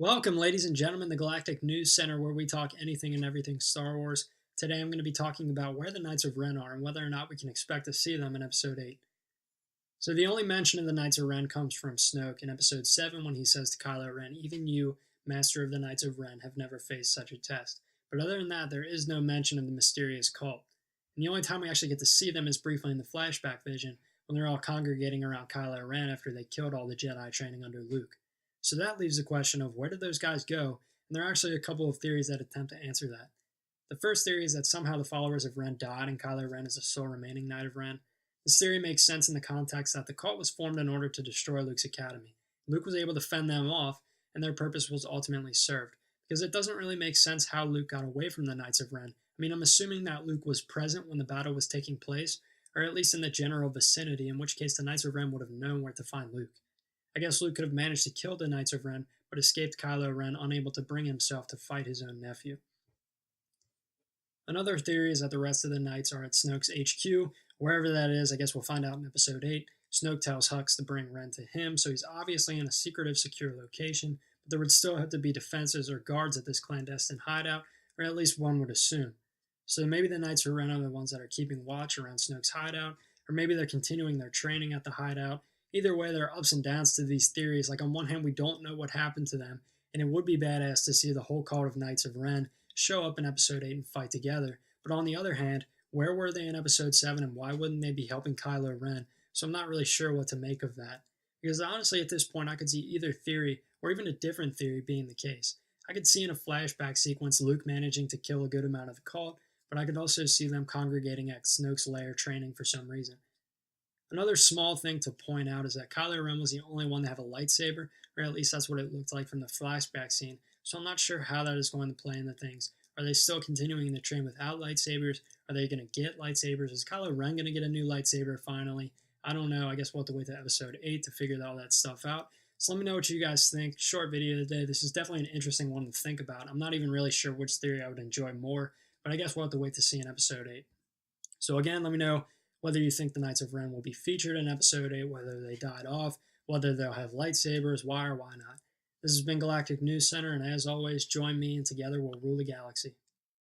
Welcome, ladies and gentlemen, the Galactic News Center, where we talk anything and everything Star Wars. Today I'm going to be talking about where the Knights of Ren are and whether or not we can expect to see them in Episode 8. So the only mention of the Knights of Ren comes from Snoke in Episode 7 when he says to Kylo Ren, "Even you, Master of the Knights of Ren, have never faced such a test." But other than that, there is no mention of the mysterious cult. And the only time we actually get to see them is briefly in the flashback vision, when they're all congregating around Kylo Ren after they killed all the Jedi training under Luke. So that leaves the question of where did those guys go? And there are actually a couple of theories that attempt to answer that. The first theory is that somehow the followers of Ren died and Kylo Ren is the sole remaining Knight of Ren. This theory makes sense in the context that the cult was formed in order to destroy Luke's academy. Luke was able to fend them off, and their purpose was ultimately served. Because it doesn't really make sense how Luke got away from the Knights of Ren. I mean, I'm assuming that Luke was present when the battle was taking place, or at least in the general vicinity, in which case the Knights of Ren would have known where to find Luke. I guess Luke could have managed to kill the Knights of Ren, but escaped Kylo Ren, unable to bring himself to fight his own nephew. Another theory is that the rest of the Knights are at Snoke's HQ, wherever that is. I guess we'll find out in Episode 8. Snoke tells Hux to bring Ren to him, so he's obviously in a secretive, secure location, but there would still have to be defenses or guards at this clandestine hideout, or at least one would assume. So maybe the Knights of Ren are the ones that are keeping watch around Snoke's hideout, or maybe they're continuing their training at the hideout. Either way, there are ups and downs to these theories. Like, on one hand, we don't know what happened to them, and it would be badass to see the whole cult of Knights of Ren show up in Episode 8 and fight together. But on the other hand, where were they in Episode 7, and why wouldn't they be helping Kylo Ren? So I'm not really sure what to make of that. Because honestly, at this point, I could see either theory, or even a different theory, being the case. I could see in a flashback sequence Luke managing to kill a good amount of the cult, but I could also see them congregating at Snoke's lair training for some reason. Another small thing to point out is that Kylo Ren was the only one to have a lightsaber, or at least that's what it looked like from the flashback scene, so I'm not sure how that is going to play into things. Are they still continuing to train without lightsabers? Are they going to get lightsabers? Is Kylo Ren going to get a new lightsaber finally? I don't know. I guess we'll have to wait to Episode 8 to figure all that stuff out. So let me know what you guys think. Short video today. This is definitely an interesting one to think about. I'm not even really sure which theory I would enjoy more, but I guess we'll have to wait to see in Episode 8. So again, let me know whether you think the Knights of Ren will be featured in Episode 8, whether they died off, whether they'll have lightsabers, why or why not. This has been Galactic News Center, and as always, join me and together we'll rule the galaxy.